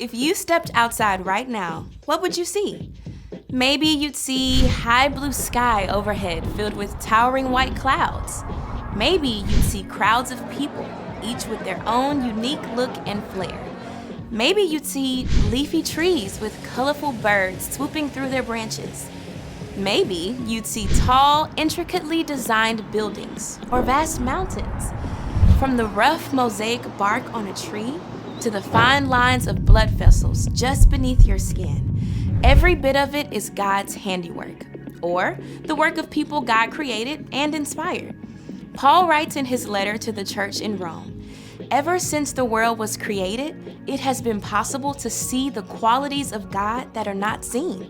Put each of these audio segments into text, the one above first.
If you stepped outside right now, what would you see? Maybe you'd see high blue sky overhead filled with towering white clouds. Maybe you'd see crowds of people, each with their own unique look and flair. Maybe you'd see leafy trees with colorful birds swooping through their branches. Maybe you'd see tall, intricately designed buildings or vast mountains. From the rough mosaic bark on a tree to the fine lines of blood vessels just beneath your skin, every bit of it is God's handiwork, or the work of people God created and inspired. Paul writes in his letter to the church in Rome, "Ever since the world was created, it has been possible to see the qualities of God that are not seen."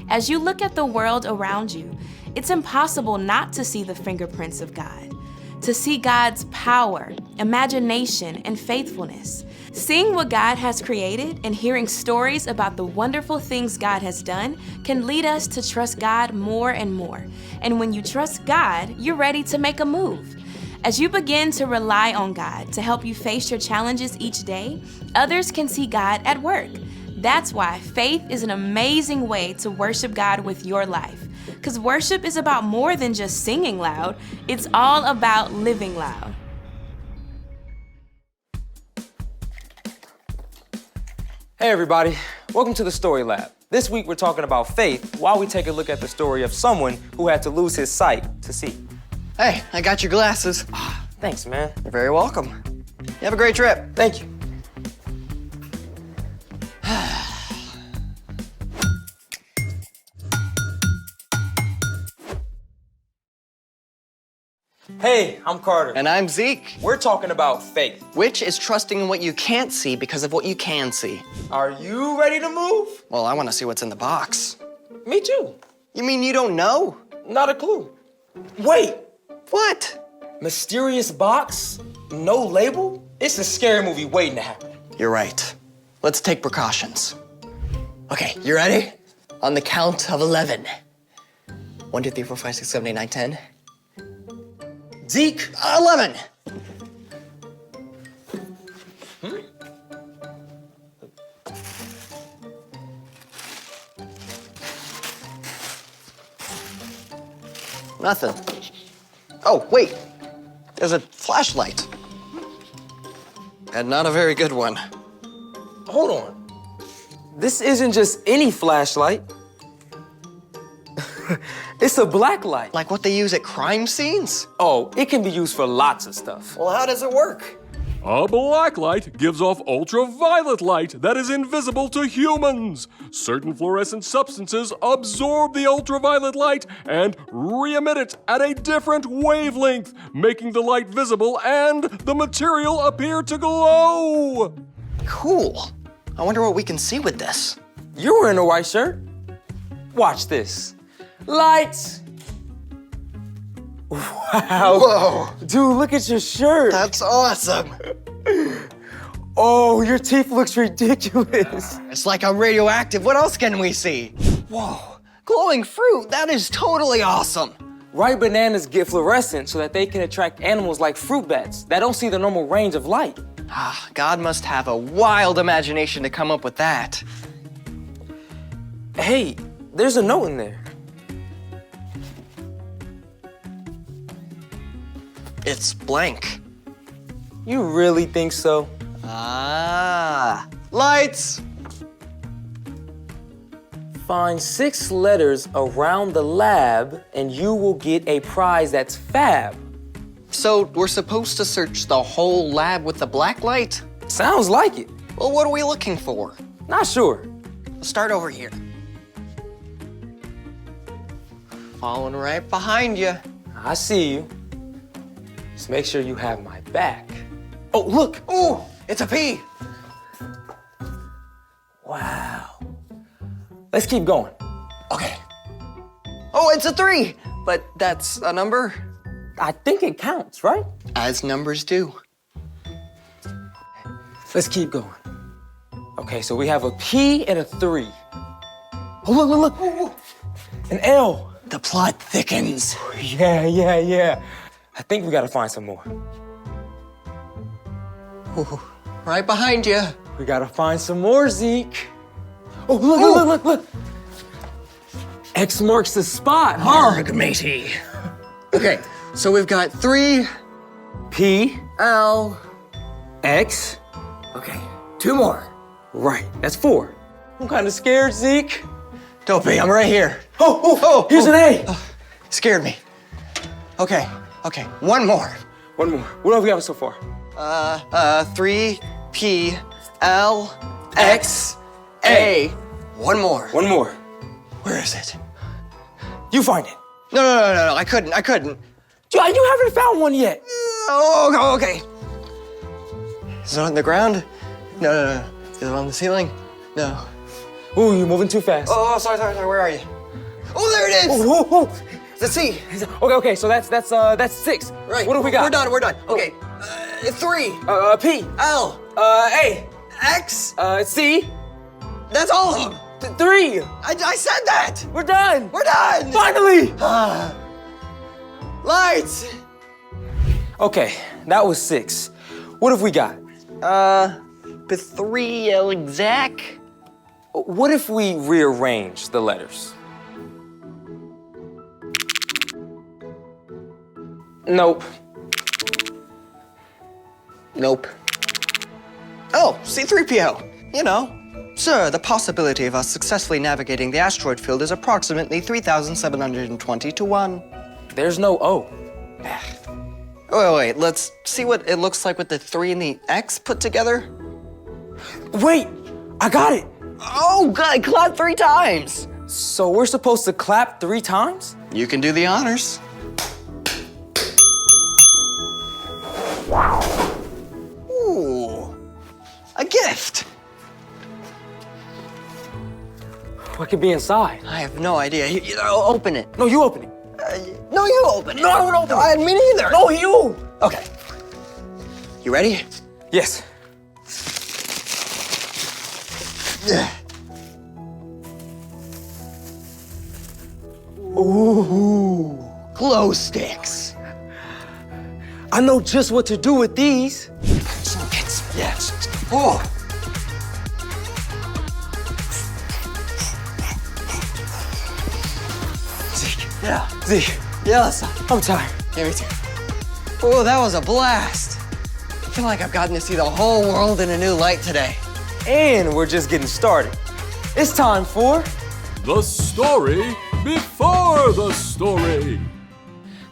As you look at the world around you, it's impossible not to see the fingerprints of God, to see God's power, imagination, and faithfulness. Seeing what God has created and hearing stories about the wonderful things God has done can lead us to trust God more and more. And when you trust God, you're ready to make a move. As you begin to rely on God to help you face your challenges each day, others can see God at work. That's why faith is an amazing way to worship God with your life. Because worship is about more than just singing loud, it's all about living loud. Hey everybody, welcome to the Story Lab. This week we're talking about faith while we take a look at the story of someone who had to lose his sight to see. Hey, I got your glasses. Thanks, man. You're very welcome. You have a great trip. Thank you. Hey, I'm Carter. And I'm Zeke. We're talking about faith. Which is trusting in what you can't see because of what you can see. Are you ready to move? Well, I want to see what's in the box. Me too. You mean you don't know? Not a clue. Wait, What? mysterious box? No label? It's a scary movie waiting to happen. You're right. Let's take precautions. Okay, you ready? On the count of 11. 1, 2, 3, 4, 5, 6, 7, 8, 9, 10. Zeke, 11. Nothing. Oh, wait. There's a flashlight. And not a very good one. hold on. This isn't just any flashlight. It's a black light. Like what they use at crime scenes? Oh, it can be used for lots of stuff. Well, how does it work? A black light gives off ultraviolet light that is invisible to humans. Certain fluorescent substances absorb the ultraviolet light and re-emit it at a different wavelength, making the light visible and the material appear to glow. Cool. I wonder what we can see with this. You're wearing a white shirt. Watch this. Lights. Wow. Whoa. Dude, look at your shirt. That's awesome. Oh, your teeth looks ridiculous. It's like I'm radioactive. What else can we see? Whoa. Glowing fruit. That is totally awesome. Ripe bananas get fluorescent so that they can attract animals like fruit bats that don't see the normal range of light. God must have a wild imagination to come up with that. Hey, there's a note in there. It's blank. You really think so? Lights. Find 6 letters around the lab and you will get a prize that's fab. So we're supposed to search the whole lab with the black light? Sounds like it. Well, what are we looking for? Not sure. Let's start over here. Following right behind you. I see you. Just make sure you have my back. Oh, look. Ooh, it's a P. Wow. Let's keep going. Okay. Oh, it's a 3. But that's a number? I think it counts, right? As numbers do. Let's keep going. Okay, so we have a P and a 3. Oh, look. Ooh. An L. The plot thickens. Yeah. I think we gotta find some more. Ooh, right behind you. We gotta find some more, Zeke. Oh, look. X marks the spot, huh? Arg, matey. Okay, so we've got 3 P, L. X. Okay, 2 more. Right, that's 4. I'm kind of scared, Zeke. Don't be, I'm right here. Here's an A. Scared me. Okay, 1 more. One more. What have we got so far? 3 P L X A. 1 more. One more. Where is it? You find it. No, I couldn't. You haven't found one yet. Oh, okay. Is it on the ground? No. Is it on the ceiling? No. Ooh, you're moving too fast. Oh, sorry, where are you? Oh, there it is! Oh. Let's see. Okay, so that's 6. Right. What have we got? We're done. Okay. 3 P, L A, X. C, That's all of them. 3. I said that. We're done. We're done. Finally. Lights. Okay, that was 6. What have we got? The 3 L exact. What if we rearrange the letters? Nope. Oh, C-3PO. You know. Sir, the possibility of us successfully navigating the asteroid field is approximately 3,720 to 1. There's no O. Wait, let's see what it looks like with the 3 and the X put together. Wait, I got it. Oh, God, clap 3 times. So we're supposed to clap 3 times? You can do the honors. Ooh, a gift. What could be inside? I have no idea. Open it. No, you open it. No, you open it. No, I don't open it. Me neither. No, you. Okay. You ready? Yes. Ooh, glow sticks. I know just what to do with these. Yes. Oh. Zeke. Yeah. Zeke, Yes. I'm tired. Yeah, me too. Oh, that was a blast. I feel like I've gotten to see the whole world in a new light today. And we're just getting started. It's time for The story before the story.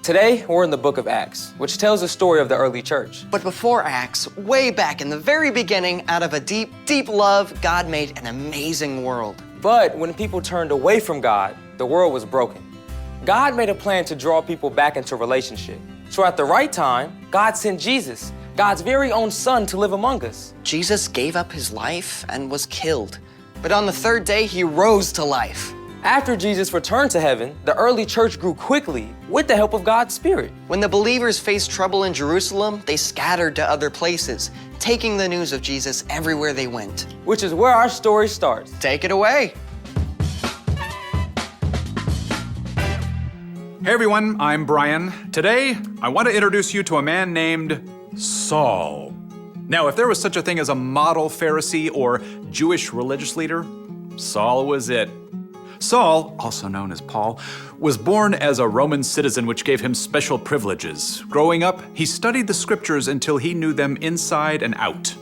Today, we're in the book of Acts, which tells the story of the early church. But before Acts, way back in the very beginning, out of a deep, deep love, God made an amazing world. But when people turned away from God, the world was broken. God made a plan to draw people back into relationship. So at the right time, God sent Jesus, God's very own son, to live among us. Jesus gave up his life and was killed. But on the 3rd day, he rose to life. After Jesus returned to heaven, the early church grew quickly with the help of God's Spirit. When the believers faced trouble in Jerusalem, they scattered to other places, taking the news of Jesus everywhere they went. Which is where our story starts. Take it away. Hey everyone, I'm Brian. Today, I want to introduce you to a man named Saul. Now, if there was such a thing as a model Pharisee or Jewish religious leader, Saul was it. Saul, also known as Paul, was born as a Roman citizen, which gave him special privileges. Growing up, he studied the scriptures until he knew them inside and out.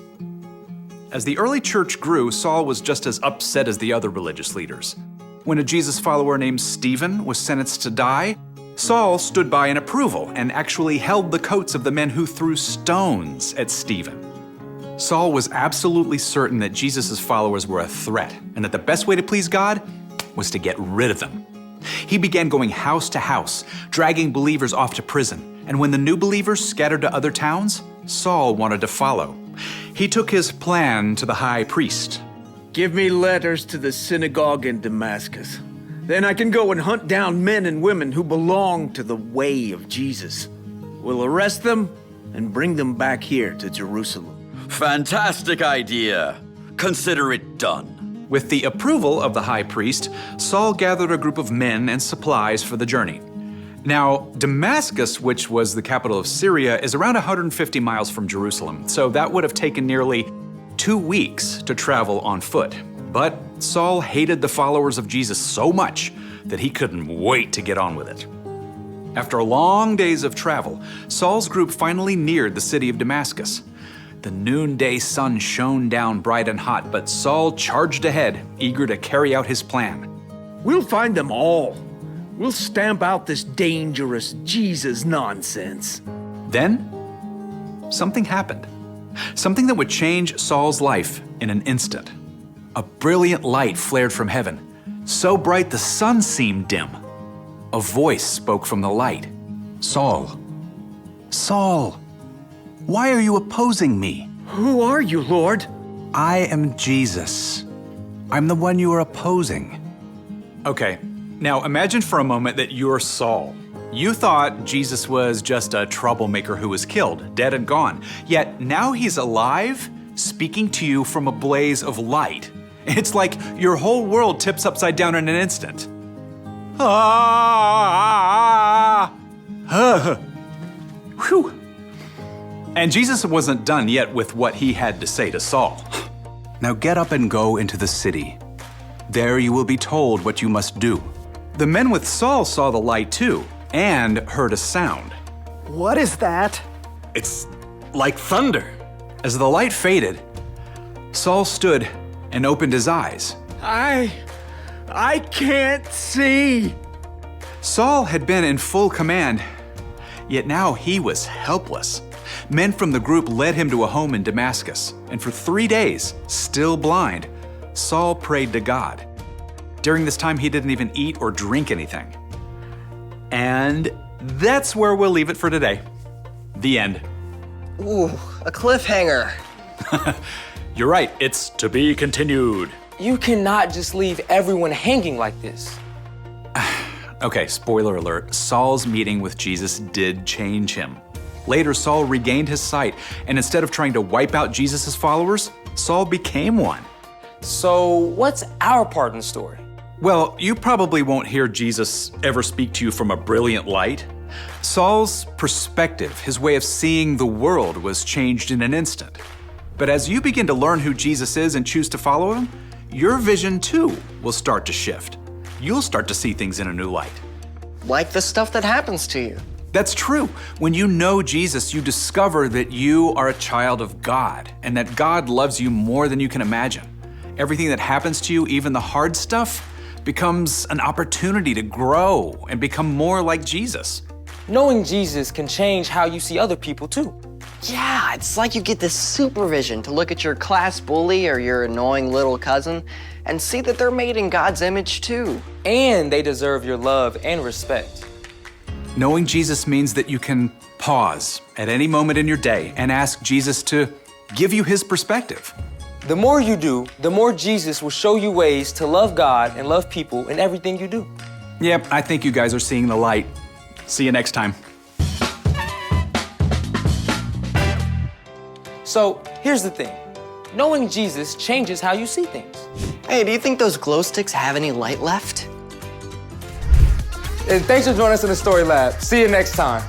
As the early church grew, Saul was just as upset as the other religious leaders. When a Jesus follower named Stephen was sentenced to die, Saul stood by in approval and actually held the coats of the men who threw stones at Stephen. Saul was absolutely certain that Jesus' followers were a threat and that the best way to please God was to get rid of them. He began going house to house, dragging believers off to prison. And when the new believers scattered to other towns, Saul wanted to follow. He took his plan to the high priest. Give me letters to the synagogue in Damascus. Then I can go and hunt down men and women who belong to the way of Jesus. We'll arrest them and bring them back here to Jerusalem. Fantastic idea. Consider it done. With the approval of the high priest, Saul gathered a group of men and supplies for the journey. Now, Damascus, which was the capital of Syria, is around 150 miles from Jerusalem, so that would have taken nearly 2 weeks to travel on foot. But Saul hated the followers of Jesus so much that he couldn't wait to get on with it. After long days of travel, Saul's group finally neared the city of Damascus. The noonday sun shone down bright and hot, but Saul charged ahead, eager to carry out his plan. We'll find them all. We'll stamp out this dangerous Jesus nonsense. Then, something happened. Something that would change Saul's life in an instant. A brilliant light flared from heaven, so bright the sun seemed dim. A voice spoke from the light. "Saul, Saul, why are you opposing me? Who are you, Lord? I am Jesus. I'm the one you are opposing." Okay, now imagine for a moment that you're Saul. You thought Jesus was just a troublemaker who was killed, dead and gone. Yet now he's alive, speaking to you from a blaze of light. It's like your whole world tips upside down in an instant. Whew. And Jesus wasn't done yet with what he had to say to Saul. "Now get up and go into the city. There you will be told what you must do." The men with Saul saw the light too, and heard a sound. What is that? It's like thunder. As the light faded, Saul stood and opened his eyes. I can't see. Saul had been in full command, yet now he was helpless. Men from the group led him to a home in Damascus, and for 3 days, still blind, Saul prayed to God. During this time, he didn't even eat or drink anything. And that's where we'll leave it for today. The end. Ooh, a cliffhanger. You're right, it's to be continued. You cannot just leave everyone hanging like this. Okay, spoiler alert, Saul's meeting with Jesus did change him. Later, Saul regained his sight, and instead of trying to wipe out Jesus' followers, Saul became one. So, what's our part in the story? Well, you probably won't hear Jesus ever speak to you from a brilliant light. Saul's perspective, his way of seeing the world, was changed in an instant. But as you begin to learn who Jesus is and choose to follow him, your vision too will start to shift. You'll start to see things in a new light. Like the stuff that happens to you. That's true. When you know Jesus, you discover that you are a child of God and that God loves you more than you can imagine. Everything that happens to you, even the hard stuff, becomes an opportunity to grow and become more like Jesus. Knowing Jesus can change how you see other people too. Yeah, it's like you get this supervision to look at your class bully or your annoying little cousin and see that they're made in God's image too. And they deserve your love and respect. Knowing Jesus means that you can pause at any moment in your day and ask Jesus to give you his perspective. The more you do, the more Jesus will show you ways to love God and love people in everything you do. Yep, I think you guys are seeing the light. See you next time. So, here's the thing. Knowing Jesus changes how you see things. Hey, do you think those glow sticks have any light left? And thanks for joining us in the Story Lab. See you next time.